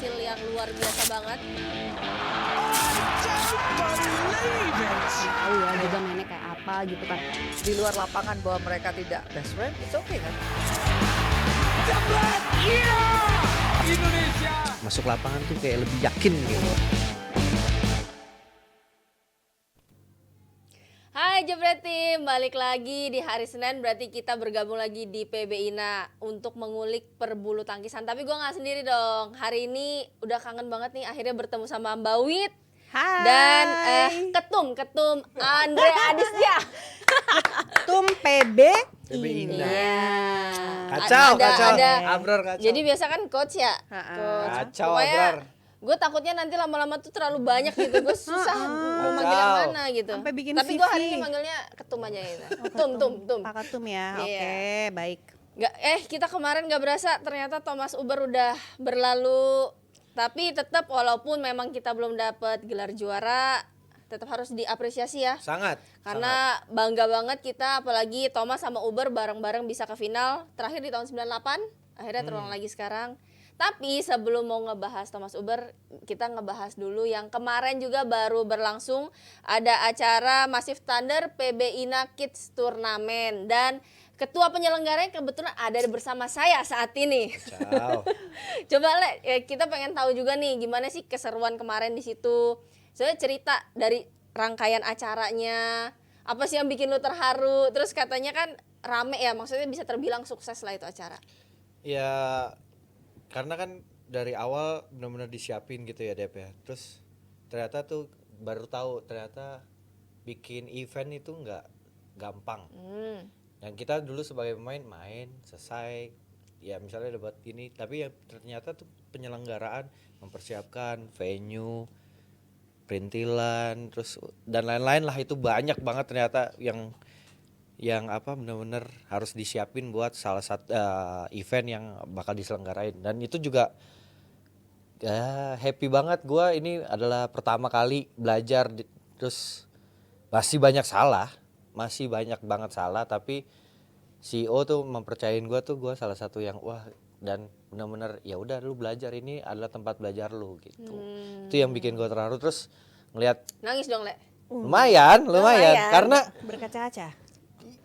hasil yang luar biasa banget. Tahu ya juga mainnya kayak apa gitu kan. Di luar lapangan bahwa mereka tidak best friend, it's okay kan? Masuk lapangan tuh kayak lebih yakin gitu. Hai Jebret Team, balik lagi di hari Senin, berarti kita bergabung lagi di PB INA untuk mengulik perbulu tangkisan. Tapi gue gak sendiri dong, hari ini udah kangen banget nih akhirnya bertemu sama Mbak Wit. Hai. Dan ketum Andre Adisya. Ketum PB Ina. Iya. Kacau, kacau. Ada. Abror kacau. Jadi biasa kan coach ya. Ha-ha. Coach. Kacau, Pokoknya Abror. gue takutnya nanti lama-lama tuh terlalu banyak gitu. Gue susah mau manggil yang Kacau. mana gitu. Sampai bikin Tapi gue hari CV. ini manggilnya ketum aja gitu. Tum. Pak Ketum ya. Iya. Oke, baik. Kita kemarin gak berasa ternyata Thomas Uber udah berlalu. Tapi tetap walaupun memang kita belum dapat gelar juara, tetap harus diapresiasi ya. Sangat. Karena bangga banget kita, apalagi Thomas sama Uber bareng-bareng bisa ke final. Terakhir di tahun 98, akhirnya terulang lagi sekarang. Tapi sebelum mau ngebahas Thomas Uber, kita ngebahas dulu yang kemarin juga baru berlangsung. Ada acara Massive Thunder PB INA Kids Turnamen. Dan ketua penyelenggaranya kebetulan ada bersama saya saat ini. Kacau. Coba kita pengen tahu juga nih gimana sih keseruan kemarin di situ. Soalnya cerita dari rangkaian acaranya, apa sih yang bikin lu terharu? Terus katanya kan rame ya, maksudnya bisa terbilang sukses lah itu acara. Ya karena kan dari awal benar-benar disiapin gitu ya Dep ya. Terus ternyata tuh baru tahu ternyata bikin event itu nggak gampang. Dan kita dulu sebagai pemain main selesai ya misalnya dapat ini, tapi yang ternyata tuh penyelenggaraan mempersiapkan venue, perintilan, terus dan lain-lain lah, itu banyak banget ternyata yang apa benar-benar harus disiapin buat salah satu event yang bakal diselenggarain. Dan itu juga happy banget gua, ini adalah pertama kali belajar terus masih banyak banget salah, tapi CEO tuh mempercayain gue tuh gue salah satu yang wah, dan benar-benar ya udah lu belajar, ini adalah tempat belajar lu gitu. Itu yang bikin gue terharu. Terus ngelihat Nangis dong, Le. lumayan karena Berkaca-kaca.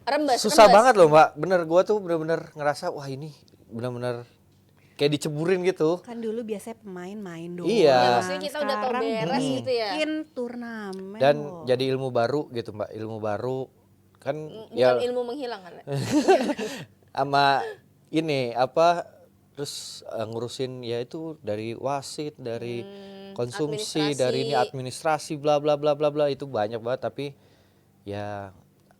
Rembes. susah banget loh Mbak, bener gue tuh bener-bener ngerasa wah ini bener-bener kayak diceburin gitu. Kan dulu biasanya pemain main doang. Iya. Ya, maksudnya kita udah tau Sekarang beres gitu ya. bikin turnamen. Dan loh. jadi ilmu baru gitu Mbak, ilmu baru kan Bukan ya ilmu menghilang kan, Le? sama ini apa terus ngurusin ya itu dari wasit, dari konsumsi, administrasi. dari ini administrasi bla bla bla bla bla, itu banyak banget. Tapi ya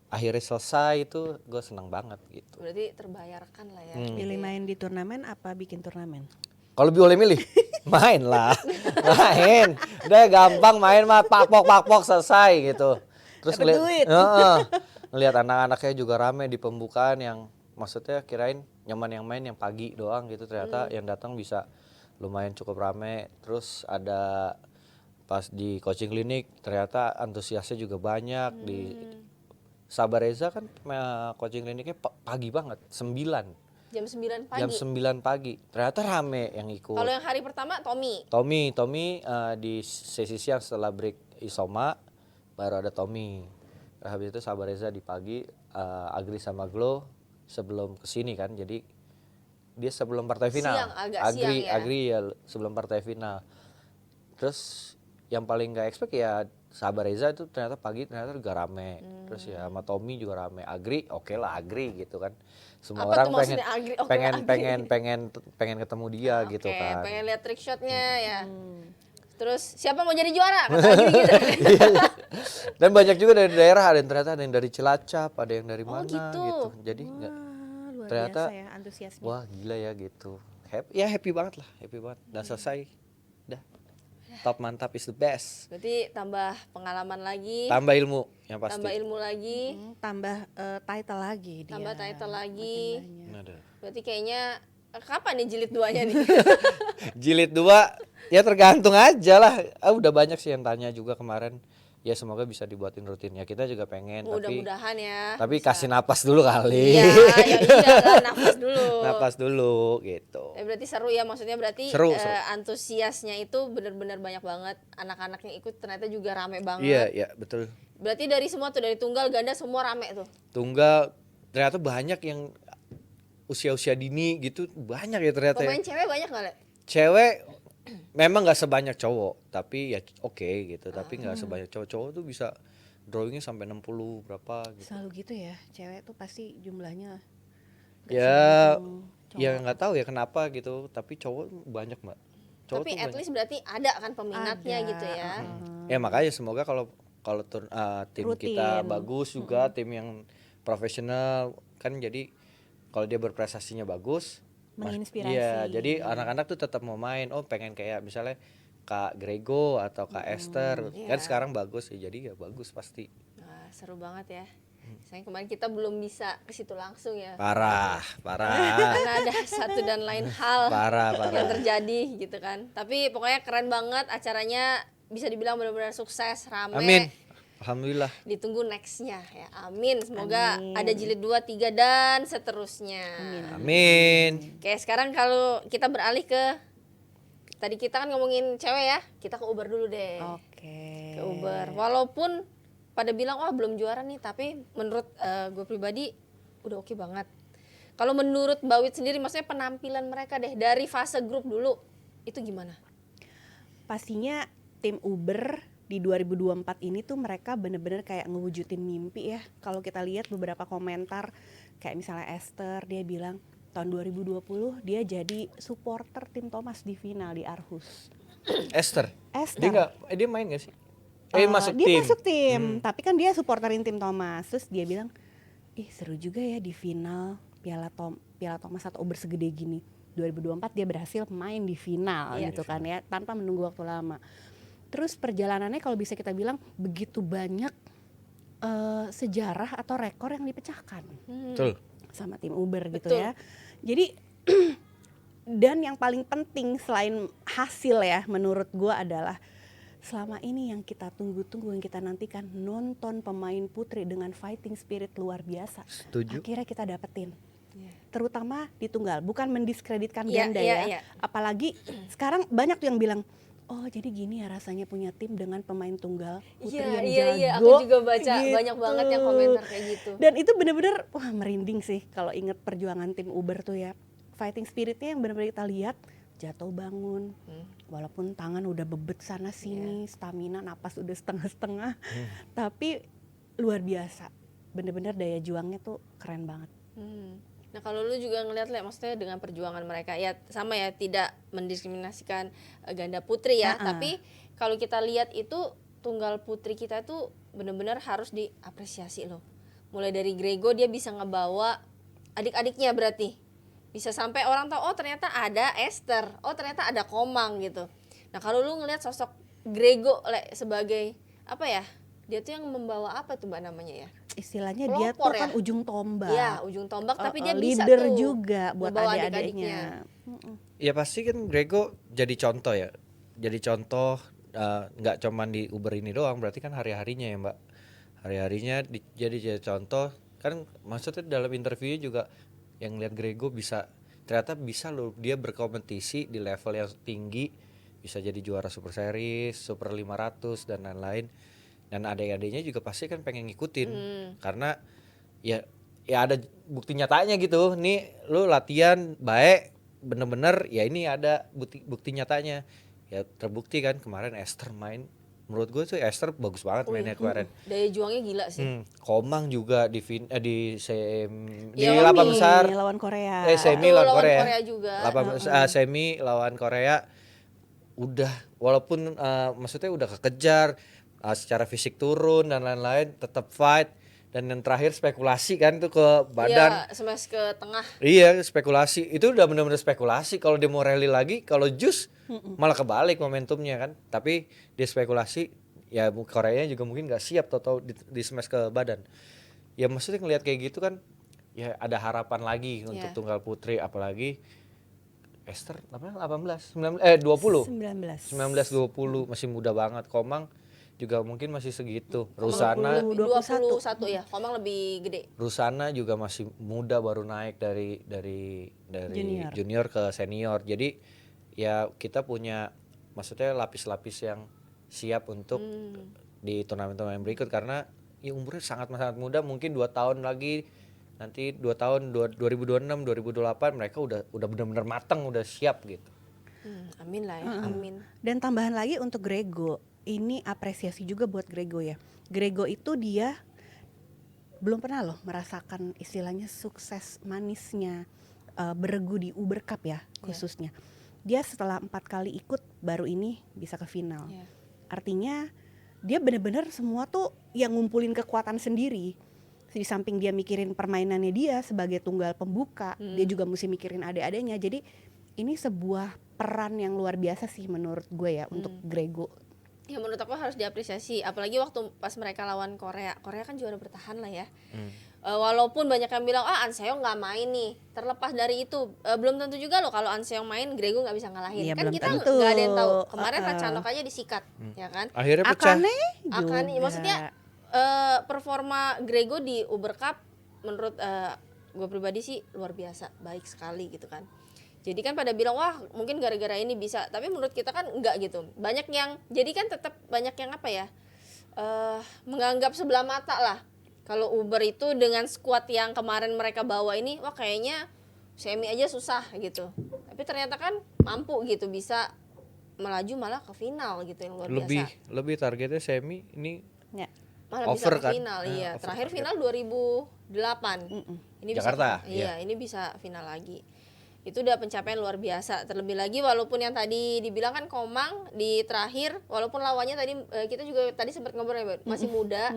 akhirnya selesai, itu gue senang banget gitu. Berarti terbayarkan lah ya. Pilih main di turnamen apa bikin turnamen? Kalau boleh milih main lah, main udah gampang, main mah pakpok selesai gitu. Terus Dapet duit. ngelihat anak-anaknya juga rame di pembukaan, yang maksudnya kirain nyaman yang main yang pagi doang gitu, ternyata yang datang bisa lumayan cukup rame. Terus ada pas di coaching clinic ternyata antusiasnya juga banyak. Di Sabareza kan coaching clinicnya pagi banget, 9 Jam 9 pagi. jam 9 pagi ternyata rame yang ikut. Kalau yang hari pertama Tommy. Tommy di sesi siang setelah break Isoma baru ada Tommy. Habis itu Sabareza di pagi, Agri sama Glo sebelum kesini kan, jadi dia sebelum partai final. Siang, agak siang ya. Agri ya sebelum partai final. Terus yang paling gak expect ya Sabareza itu ternyata pagi ternyata juga rame. Terus ya sama Tommy juga rame. Agri oke lah, Agri gitu kan. Semua Apa orang tuh maksudnya Agri? Oke lah, Agri. pengen ketemu dia gitu Oke, kan. pengen lihat trick shotnya ya. Terus siapa mau jadi juara? Kata Agri gitu. Dan banyak juga dari daerah, ada yang ternyata ada yang dari Cilacap, ada yang dari mana gitu. gitu. Jadi Wah, luar ternyata biasa ya antusiasnya. wah gila ya gitu. Happy banget lah, happy banget. Dan selesai. Dah. Top mantap is the best. Berarti tambah pengalaman lagi, Tambah ilmu yang pasti. tambah ilmu lagi, Tambah title lagi dia. tambah title lagi. Makin banyak. Ada. Berarti kayaknya kapan nih jilid 2-nya nih? Jilid 2 ya tergantung aja lah. Udah banyak sih yang tanya juga kemarin ya semoga bisa dibuatin rutin ya, kita juga pengen tapi Mudah-mudahan ya. tapi kasih napas dulu kali. Iya, ya iyalah, nafas dulu. Napas dulu gitu. Berarti seru ya, maksudnya berarti Seru. antusiasnya itu benar-benar banyak banget. Anak-anak yang ikut ternyata juga rame Iya, banget. iya betul. Berarti dari semua tuh, dari tunggal, ganda semua rame tuh. Tunggal ternyata banyak yang usia-usia dini gitu, banyak ya ternyata ya. Pemain cewek banyak nggak, Le? Cewek memang nggak sebanyak cowok, tapi ya oke gitu, tapi nggak sebanyak cowok tuh bisa drawingnya sampai 60 berapa gitu. Selalu gitu ya, cewek tuh pasti jumlahnya nggak Ya sebanyak ya cowok. nggak tahu ya kenapa gitu, tapi cowok banyak Mbak. Cowok Tapi tuh at banyak. least berarti ada kan peminatnya Ada, gitu ya. Ya makanya semoga kalau kalau tim kita Rutin. bagus juga, tim yang profesional kan, jadi kalau dia berprestasinya bagus, Menginspirasi. iya, jadi anak-anak tuh tetap mau main. Oh, pengen kayak misalnya Kak Grego atau Kak Esther. Kan Iya. sekarang bagus ya, jadi ya bagus pasti. Nah, seru banget ya. Sayang kemarin kita belum bisa ke situ langsung ya. Parah, parah. Karena ada satu dan lain hal Parah, yang parah. terjadi gitu kan. Tapi pokoknya keren banget acaranya, bisa dibilang benar-benar sukses, rame. Amin. Alhamdulillah. Ditunggu nextnya ya. Amin. Semoga Amin. ada jilid 2, 3 dan seterusnya. Amin. Oke, sekarang kalau kita beralih ke, tadi kita kan ngomongin cewek ya, kita ke Uber dulu deh. Oke. Ke Uber. Walaupun pada bilang wah belum juara nih, tapi menurut gue pribadi udah oke banget. Kalau menurut Mbak Wit sendiri, maksudnya penampilan mereka deh dari fase grup dulu itu gimana? Pastinya tim Uber di 2024 ini tuh mereka bener-bener kayak ngewujudin mimpi ya. Kalau kita lihat beberapa komentar kayak misalnya Esther, dia bilang tahun 2020 dia jadi supporter tim Thomas di final di Aarhus. Esther. Esther. Dia main gak sih? Masuk dia tim. masuk tim, tapi kan dia supporterin tim Thomas. Terus dia bilang, ih seru juga ya di final Piala Thomas atau Uber segede gini. 2024 dia berhasil main di final Iya, gitu kan ya, tanpa menunggu waktu lama. Terus perjalanannya kalau bisa kita bilang begitu banyak sejarah atau rekor yang dipecahkan Betul. sama tim Uber gitu Betul. ya. Jadi dan yang paling penting selain hasil ya menurut gua adalah selama ini yang kita tunggu-tunggu, yang kita nantikan, nonton pemain putri dengan fighting spirit luar biasa. Setuju. Akhirnya kita dapetin. Iya. Terutama di tunggal, bukan mendiskreditkan Iya, ganda iya, ya. iya. Apalagi sekarang banyak tuh yang bilang, oh jadi gini ya rasanya punya tim dengan pemain tunggal putri Iya, yang iya, iya. jago. Aku juga baca gitu. banyak banget yang komentar kayak gitu. Dan itu bener-bener wah merinding sih kalau inget perjuangan tim Uber tuh ya. Fighting spiritnya yang bener-bener kita lihat, jatuh bangun, walaupun tangan udah bebet sana sini, stamina napas udah setengah-setengah, tapi luar biasa, bener-bener daya juangnya tuh keren banget. Nah kalau lu juga ngeliat Le, maksudnya dengan perjuangan mereka ya sama ya, tidak mendiskriminasikan ganda putri ya, tapi kalau kita lihat itu tunggal putri kita tuh benar-benar harus diapresiasi loh. Mulai dari Grego, dia bisa ngebawa adik-adiknya, berarti bisa sampai orang tahu oh ternyata ada Esther, oh ternyata ada Komang gitu. Nah kalau lu ngelihat sosok Grego Le, sebagai apa ya, dia tuh yang membawa apa tuh Mbak namanya ya? Istilahnya dia tuh Pelopor ya? kan ujung tombak. Iya, ujung tombak, tapi dia bisa leader tuh juga buat ngebawa adik-adiknya. Ya pasti kan Grego jadi contoh ya. Jadi contoh nggak cuman di Uber ini doang, berarti kan hari-harinya ya Mbak. Hari-harinya jadi contoh. Kan maksudnya dalam interview juga yang lihat Grego ternyata bisa loh dia berkompetisi di level yang tinggi, bisa jadi juara Super Series, Super 500 dan lain-lain. Dan adik-adiknya juga pasti kan pengen ngikutin karena ya ada bukti nyatanya gitu. Nih lu latihan baik bener-bener ya, ini ada bukti nyatanya. Ya terbukti kan kemarin Esther main, menurut gue tuh Esther bagus banget mainnya kemarin. Daya juangnya gila sih. Komang juga di di Ya, delapan besar lawan Korea. semi Waktu lawan lawan Korea. Korea juga. Semi lawan Korea udah, walaupun maksudnya udah kekejar secara fisik turun dan lain-lain, tetap fight. Dan yang terakhir spekulasi kan tuh ke badan. Iya, smash ke tengah. Iya, spekulasi. Itu udah benar-benar spekulasi. Kalau dia mau rally lagi, kalau jus malah kebalik momentumnya kan. Tapi dia spekulasi, ya Koreanya juga mungkin nggak siap tahu di smash ke badan. Ya maksudnya ngelihat kayak gitu kan, ya ada harapan lagi untuk tunggal putri, apalagi Esther 20 masih muda banget. Komang juga mungkin masih segitu. Rusana lebih 21. 21 ya, Komang lebih gede. Rusana juga masih muda, baru naik dari Junior. junior ke senior. Jadi ya kita punya maksudnya lapis-lapis yang siap untuk di turnamen-turnamen berikut, karena ya umurnya sangat muda, mungkin 2 tahun lagi, nanti 2 tahun 2026 2028 mereka udah benar-benar matang, udah siap gitu. Amin lah ya, amin. Dan tambahan lagi untuk Grego, ini apresiasi juga buat Grego ya. Grego itu dia belum pernah loh merasakan istilahnya sukses manisnya beregu di Uber Cup ya khususnya. Dia setelah 4 kali ikut baru ini bisa ke final. Iya. Artinya dia benar-benar semua tuh yang ngumpulin kekuatan sendiri. Di samping dia mikirin permainannya dia sebagai tunggal pembuka, dia juga mesti mikirin adik-adiknya. Jadi ini sebuah peran yang luar biasa sih menurut gue ya untuk Grego. Ya menurut aku harus diapresiasi, apalagi waktu pas mereka lawan Korea. Korea kan juara bertahan lah ya. Walaupun banyak yang bilang An Seong nggak main nih, terlepas dari itu belum tentu juga loh kalau An Seong main Grego nggak bisa ngalahin. Iya, Kan belum kita tentu. nggak ada yang tahu. Kemarin Ratchanok aja disikat, ya kan? Akhirnya pecah. Akane Akan juga. maksudnya performa Grego di Uber Cup menurut gue pribadi sih luar biasa, baik sekali gitu kan. Jadi kan pada bilang wah mungkin gara-gara ini bisa, tapi menurut kita kan enggak gitu. Banyak yang jadi kan tetap banyak yang apa ya menganggap sebelah mata lah. Kalau Uber itu dengan skuad yang kemarin mereka bawa ini, wah kayaknya semi aja susah gitu. Tapi ternyata kan mampu gitu, bisa melaju malah ke final gitu, yang luar biasa. Lebih targetnya semi, ini Ya. Malah bisa over ke kan? final, Nah, iya. over Terakhir target. final 2008. Ini Jakarta, bisa, iya, ini bisa final lagi. Itu udah pencapaian luar biasa. Terlebih lagi walaupun yang tadi dibilang kan Komang di terakhir, walaupun lawannya tadi kita juga tadi sempat ngobrol ya, masih muda.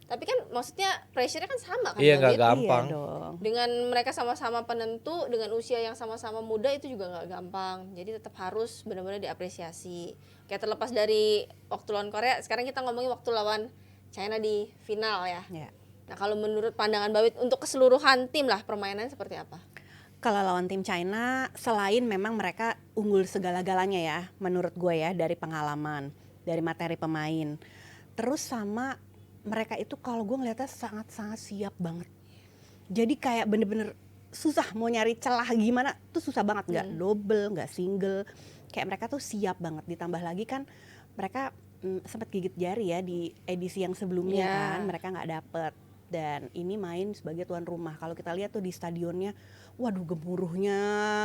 Tapi kan maksudnya pressure-nya kan sama kan, Iya nggak David? gampang. Iya dong. Dengan mereka sama-sama penentu, dengan usia yang sama-sama muda itu juga nggak gampang. Jadi tetap harus benar-benar diapresiasi. Kayak terlepas dari waktu lawan Korea, sekarang kita ngomongin waktu lawan China di final ya. Ya. Nah kalau menurut pandangan Bawit untuk keseluruhan tim lah permainannya seperti apa? Kalau lawan tim China, selain memang mereka unggul segala-galanya ya, menurut gue ya, dari pengalaman, dari materi pemain. Terus sama mereka itu kalau gue ngeliatnya sangat-sangat siap banget. Jadi kayak bener-bener susah mau nyari celah gimana, tuh susah banget. Nggak double, nggak single. Kayak mereka tuh siap banget. Ditambah lagi kan mereka sempat gigit jari ya di edisi yang sebelumnya kan, mereka nggak dapet. Dan ini main sebagai tuan rumah. Kalau kita lihat tuh di stadionnya, waduh gemuruhnya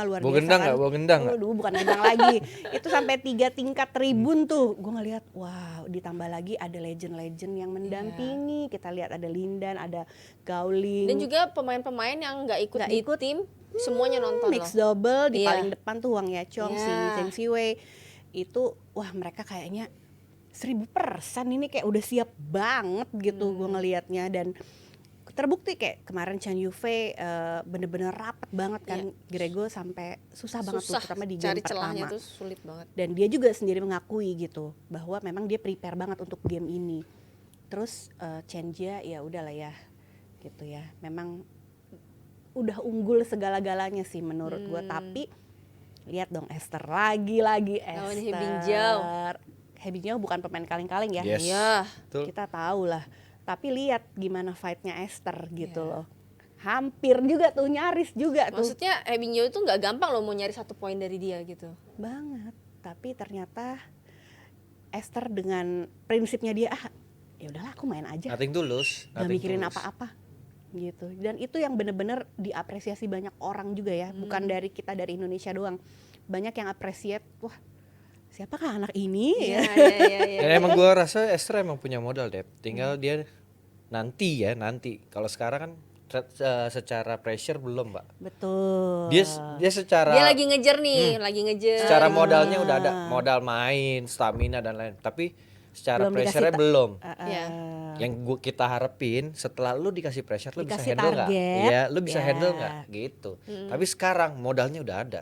luar Bawa biasa gendang kan. nggak? Bawa gendang nggak? Waduh bukan gendang lagi. Itu sampai 3 tingkat tribun tuh. Gue ngeliat, wow, ditambah lagi ada legend-legend yang mendampingi. Kita lihat ada Lindan, ada Gauling. Dan juga pemain-pemain yang nggak ikut Nggak di ikut. tim, semuanya nonton mix loh. double di Iya. paling depan tuh Wang Yachong, si Iya. Zheng Siwei. Itu wah mereka kayaknya 1000% ini kayak udah siap banget gitu gue ngelihatnya. Dan terbukti kayak kemarin Chen Yufei bener-bener rapet banget kan. Grego sampai susah banget tuh, Susah terutama di cari game celahnya pertama. tuh sulit banget. Dan dia juga sendiri mengakui gitu bahwa memang dia prepare banget untuk game ini. Terus Chen Jia ya udahlah ya gitu ya. Memang udah unggul segala-galanya sih menurut gue. Tapi lihat dong Esther lagi Lawan Esther. He Bingjiao. He Bingjiao bukan pemain kaleng-kaleng ya. Yes. Iya. Betul. Kita tahu lah. Tapi lihat gimana fightnya Esther gitu loh. Hampir juga tuh, nyaris juga tuh. Maksudnya Hebinjo itu nggak gampang loh mau nyari 1 poin dari dia gitu. Banget. Tapi ternyata Esther dengan prinsipnya dia ya udahlah aku main aja. Nothing tulus. Gak mikirin apa-apa gitu. Dan itu yang bener-bener diapresiasi banyak orang juga ya. Bukan dari kita, dari Indonesia doang. Banyak yang appreciate, wah siapakah anak ini ya. Iya. Dan emang gue rasa Esther emang punya modal deh. Tinggal dia nanti. Kalau sekarang kan secara pressure belum, Mbak. Betul. Dia secara Dia lagi ngejar nih, lagi ngejar. secara modalnya udah ada, modal main, stamina dan lain. Tapi secara Belum pressure-nya dikasih belum. Iya. Yang kita harapin setelah lu dikasih pressure lu bisa Dikasih handle nggak? target. Iya, lu bisa Ya. handle nggak? Gitu. Tapi sekarang modalnya udah ada.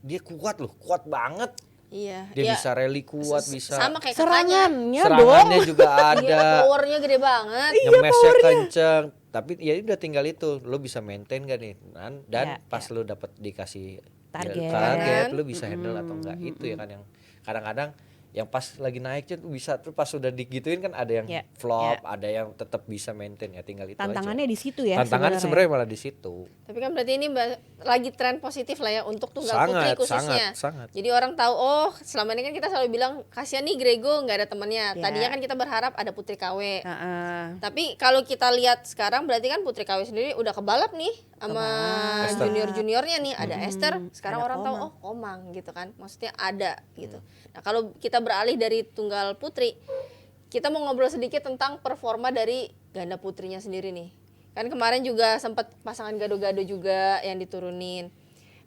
Dia kuat loh, kuat banget. Iya. Dia Ya, bisa rally kuat, bisa sama kayak kakaknya. Serangannya dong. juga Iya, ada. powernya gede banget. Ngemesnya kenceng. Tapi ya udah tinggal itu, lu bisa maintain gak nih? Dan Ya, pas lu dapet dikasih Target. target, lu bisa handle atau enggak? Itu ya kan yang kadang-kadang yang pas lagi naiknya tuh bisa, tuh pas sudah digituin kan ada yang Ya, flop, ada yang tetap bisa maintain, ya tinggal itu Tantangannya aja. di situ ya Tantangannya sebenarnya malah di situ. Tapi kan berarti ini lagi tren positif lah ya untuk tunggal putri Sangat, khususnya. sangat. Jadi orang tahu, oh selama ini kan kita selalu bilang kasihan nih Grego nggak ada temannya. Ya. Tadinya kan kita berharap ada Putri KW. Heeh. Tapi kalau kita lihat sekarang berarti kan Putri KW sendiri udah kebalap nih sama Esther. junior-juniornya nih. Ada Esther, sekarang ada orang tahu Komang. oh Komang gitu kan. Maksudnya ada gitu. Nah, kalau kita beralih dari tunggal putri, kita mau ngobrol sedikit tentang performa dari ganda putrinya sendiri nih. Kan kemarin juga sempat pasangan gado-gado juga yang diturunin.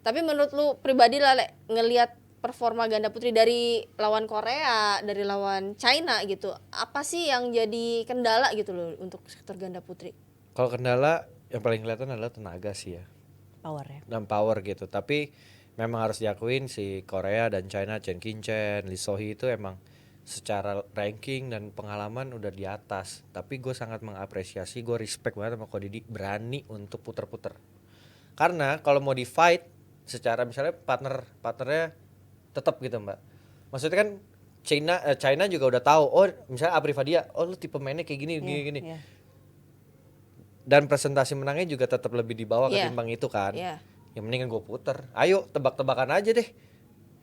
Tapi menurut lu pribadi lah Le, ngelihat performa ganda putri dari lawan Korea, dari lawan China gitu, apa sih yang jadi kendala gitu loh untuk sektor ganda putri? Kalau kendala yang paling kelihatan adalah tenaga sih ya, Power ya. dan power gitu. Tapi memang harus diakuin si Korea dan China, Chen Qingchen, Lee Sohee itu emang secara ranking dan pengalaman udah di atas. Tapi gue sangat mengapresiasi, gue respect banget sama Ko Didi berani untuk puter-puter. Karena kalau mau di fight secara misalnya partnernya tetap gitu Mbak. Maksudnya kan China juga udah tahu, oh misalnya Apri Fadia, oh lu tipe mainnya kayak gini gini. Iya. Dan presentasi menangnya juga tetap lebih di bawah Iya. ketimbang itu kan. Iya. Ya mendingan gue puter. Ayo tebak-tebakan aja deh.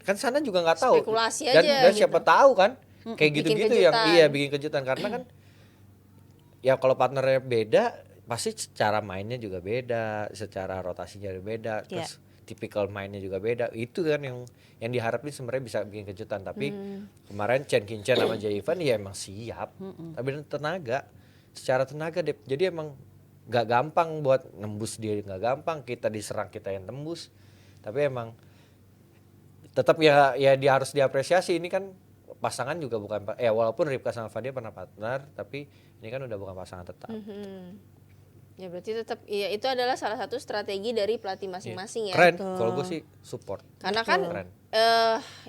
Kan sana juga nggak tahu. Spekulasi dan, aja dan gitu. siapa tahu kan kayak Bikin gitu-gitu yang kejutan. bikin kejutan karena kan ya kalau partnernya beda pasti secara mainnya juga beda, secara rotasinya beda, terus tipikal mainnya juga beda. Itu kan yang diharapin sebenarnya bisa bikin kejutan. Tapi kemarin Chen Qingchen sama Jay Ivan ya emang siap. Tapi secara tenaga deh. Jadi emang nggak gampang buat nembus dia, nggak gampang kita diserang kita yang tembus. Tapi emang tetap ya dia harus diapresiasi. Ini kan pasangan juga bukan walaupun Ripka sama Fadia pernah partner, tapi ini kan udah bukan pasangan tetap. Ya berarti tetap ya itu adalah salah satu strategi dari pelatih masing-masing ya. Keren, kalau gue sih support. Karena kan Keren.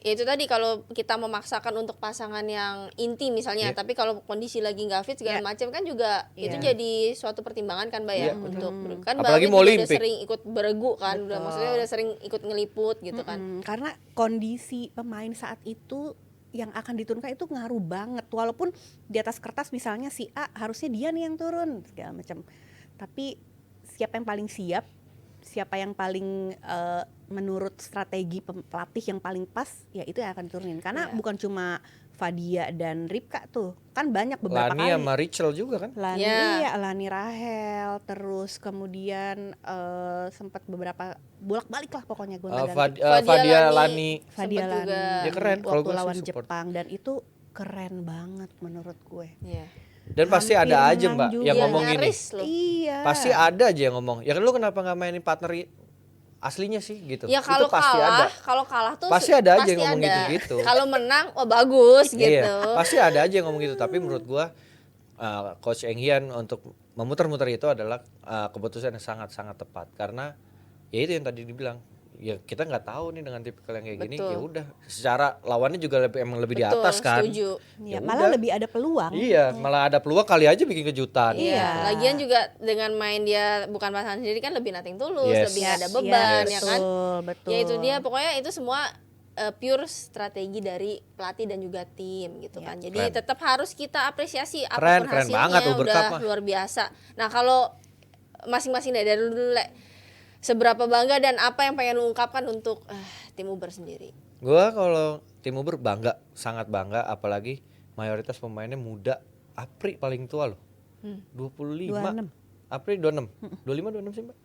ya itu tadi kalau kita memaksakan untuk pasangan yang inti misalnya, tapi kalau kondisi lagi nggak fit segala macam kan juga itu jadi suatu pertimbangan kan Mbak ya untuk kan Mbak Apalagi Awi mau juga udah Olimpik. sering ikut beregu kan, udah maksudnya udah sering ikut ngeliput gitu kan. Karena kondisi pemain saat itu yang akan diturunkan itu ngaruh banget. Walaupun di atas kertas misalnya si A harusnya dia nih yang turun segala macam. Tapi siapa yang paling siap, siapa yang paling menurut strategi pelatih yang paling pas, ya itu yang akan diturunin. Karena bukan cuma Fadia dan Ripka tuh, kan banyak beberapa Lani kali. sama Rachel juga kan. Lani, Ya. iya, Lani Rahel, terus kemudian sempat beberapa bolak-balik lah pokoknya gue nggak ganti. Fadia Lani. Fadia sempet juga. Lani Ya keren, kalau waktu gue sih lawan support. Jepang, dan itu keren banget menurut gue. Iya. Dan pasti Hampir ada aja menang Mbak juga. yang Iya, ngomong ini. nyaris loh. Iya. Pasti ada aja yang ngomong. Ya lu kenapa nggak mainin partner aslinya sih gitu. Ya Itu kalau pasti ada. kalah tuh Pasti ada aja pasti yang ngomong ada. gitu-gitu. Kalau menang, oh bagus gitu. Iya, pasti ada aja yang ngomong gitu. Tapi menurut gua Coach Eng Hian untuk memutar-mutar itu adalah keputusan yang sangat-sangat tepat. Karena ya itu yang tadi dibilang. Ya kita nggak tahu nih dengan tipikal yang kayak gini. Betul. Ya udah. Secara lawannya juga emang lebih di Betul, atas kan. setuju. Ya, Ya malah udah. lebih ada peluang. Iya, malah ada peluang kali aja bikin kejutan. Iya. Lagian juga dengan main dia bukan pasangan sendiri kan lebih nothing tulus, Yes. lebih ada Yes, beban ya kan. Betul. Ya itu dia pokoknya itu semua pure strategi dari pelatih dan juga tim gitu kan. Jadi Keren. tetap harus kita apresiasi Keren, apapun keren hasilnya banget Uber udah Cup mah. luar biasa. Nah, kalau masing-masing dari dulu Le, seberapa bangga dan apa yang pengen lu ungkapkan untuk tim Uber sendiri? Gua kalau tim Uber bangga, sangat bangga, apalagi mayoritas pemainnya muda. Apri paling tua loh. 25. 26. Apri 26. 25 26 sih, Mbak?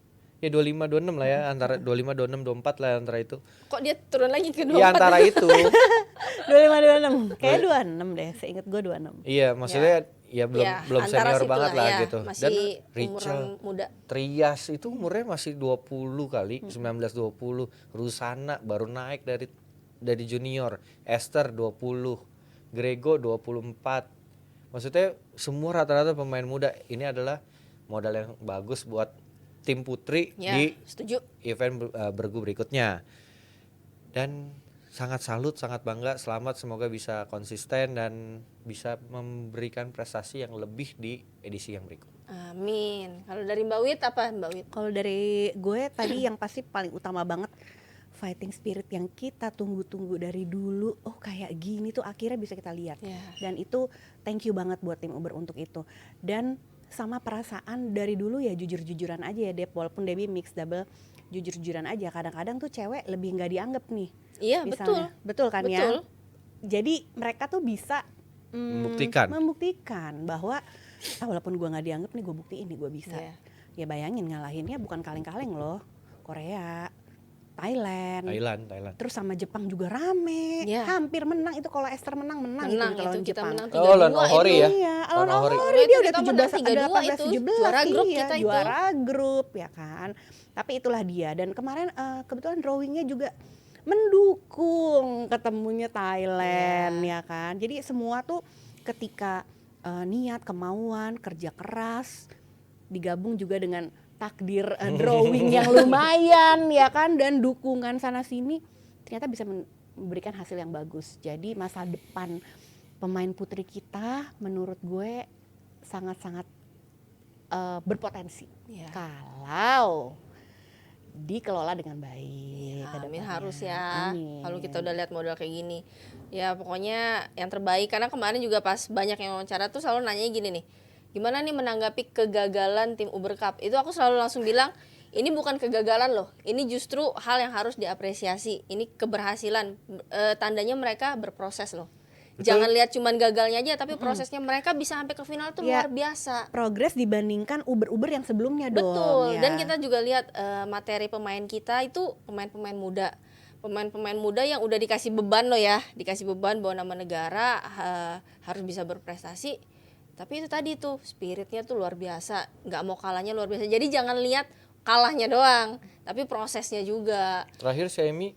Ya 25 26 lah ya, antara 25 26 24 lah antara itu. Kok dia turun lagi ke 24? Iya antara itu. 25 26. Kayak 26 deh, seingat gue 26. Iya, maksudnya ya belum antara senior situ banget lah ya, gitu. masih Dan umuran Rachel, muda. Trias itu umurnya masih 20 kali, 19 20. Rusana baru naik dari junior, Esther 20, Grego 24. Maksudnya semua rata-rata pemain muda. Ini adalah modal yang bagus buat tim putri Ya, di setuju. event bergu berikutnya. Dan sangat salut, sangat bangga. Selamat, semoga bisa konsisten dan bisa memberikan prestasi yang lebih di edisi yang berikut. Amin. Kalau dari Mbak Wit apa Mbak Wit? Kalau dari gue tadi yang pasti paling utama banget fighting spirit yang kita tunggu-tunggu dari dulu, oh kayak gini tuh akhirnya bisa kita lihat. Ya. Dan itu thank you banget buat tim Uber untuk itu. Dan sama perasaan dari dulu ya jujur-jujuran aja ya Dep, walaupun Debbie mix double, jujur-jujuran aja. Kadang-kadang tuh cewek lebih nggak dianggap nih. Iya, Misalnya. Betul kan ya? Betul. Jadi mereka tuh bisa membuktikan bahwa walaupun gua nggak dianggap nih, gue buktiin nih gue bisa. Iya. Ya bayangin ngalahinnya bukan kaleng-kaleng loh. Korea, Thailand. Terus sama Jepang juga rame. Iya. Hampir menang itu, kalau Esther menang Menang kalau lawan itu kita Jepang. menang Oh, lawan 3-2 Ohori itu. ya? Iya, Lawan Alon Ohori. Ohori dia udah Kita menang 17 ada 3-2 18 itu. 17 Juara grup iya, kita itu. juara grup ya kan. Tapi itulah dia, dan kemarin kebetulan drawingnya juga mendukung ketemunya Thailand ya kan. Jadi semua tuh ketika niat, kemauan, kerja keras digabung juga dengan takdir drawing yang lumayan ya kan, dan dukungan sana sini ternyata bisa memberikan hasil yang bagus. Jadi masa depan pemain putri kita menurut gue sangat-sangat berpotensi Iya. kalau dikelola dengan baik. ke Amin, depannya. harus ya. Amin. Kalau kita udah lihat model kayak gini. Ya pokoknya yang terbaik, karena kemarin juga pas banyak yang wawancara tuh selalu nanya gini nih. Gimana nih menanggapi kegagalan tim Uber Cup? Itu aku selalu langsung bilang, ini bukan kegagalan loh. Ini justru hal yang harus diapresiasi. Ini keberhasilan. Tandanya mereka berproses loh. Betul. Jangan lihat cuman gagalnya aja, tapi prosesnya mereka bisa sampai ke final tuh Ya. luar biasa. Progres dibandingkan Uber-Uber yang sebelumnya dong. Betul. ya. Dan kita juga lihat materi pemain kita itu pemain-pemain muda. Pemain-pemain muda yang udah dikasih beban loh ya, dikasih beban bawa nama negara, harus bisa berprestasi. Tapi itu tadi tuh spiritnya tuh luar biasa, nggak mau kalahnya luar biasa. Jadi jangan lihat kalahnya doang, tapi prosesnya juga. Terakhir semi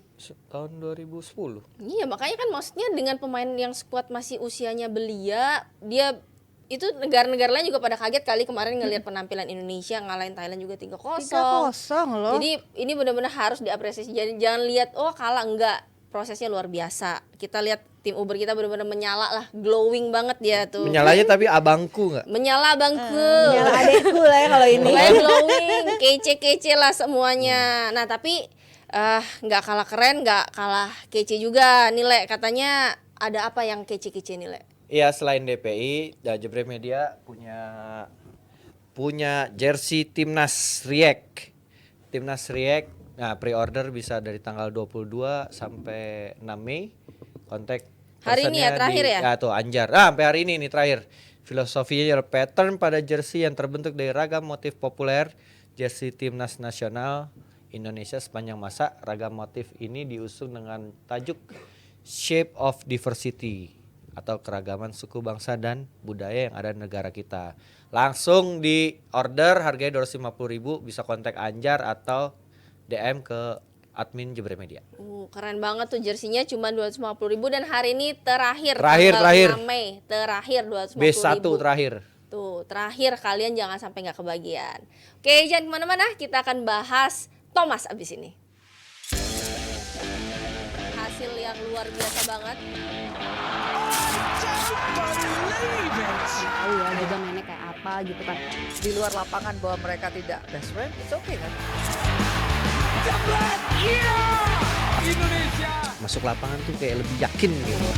tahun 2010. Iya, makanya kan maksudnya dengan pemain yang squad masih usianya belia, dia itu negara-negara lain juga pada kaget kali kemarin ngelihat penampilan Indonesia ngalahin Thailand juga 3-0. 3-0 loh. Jadi ini benar-benar harus diapresiasi. Jadi jangan lihat oh kalah, enggak. Prosesnya luar biasa. Kita lihat tim Uber kita benar-benar menyala lah, glowing banget dia tuh. Menyalanya tapi abangku nggak? Menyala bangku. Nyala adekku lah ya kalau ini. Pokoknya glowing, kece-kece lah semuanya. Nah tapi nggak kalah keren, nggak kalah kece juga nilai. Katanya ada apa yang kece-kece nilai? Iya, selain DPI, Jebre Media punya jersey Timnas Riek. Timnas Riek. Nah, pre-order bisa dari tanggal 22 sampai 6 Mei. Kontak Hari ini ya, personnya terakhir ya? Ya tuh Anjar. Sampai hari ini nih terakhir. Filosofinya pattern pada jersey yang terbentuk dari ragam motif populer jersey Timnas Nasional Indonesia sepanjang masa. Ragam motif ini diusung dengan tajuk Shape of Diversity atau keragaman suku bangsa dan budaya yang ada di negara kita. Langsung di order, harganya 250.000, bisa kontak Anjar atau DM ke admin Jebre Media. Keren banget tuh jersinya, cuma 250.000 dan hari ini terakhir Terakhir. 6 Mei, terakhir 250.000. B1 terakhir. Tuh, terakhir kalian jangan sampai nggak kebagian. Oke, jangan kemana-mana, kita akan bahas Thomas abis ini. Hasil yang luar biasa banget. Tahu ya juga mainnya kayak apa gitu kan. Di luar lapangan bahwa mereka tidak best friend, it's okay kan? Indonesia. Masuk lapangan tuh kayak lebih yakin gitu.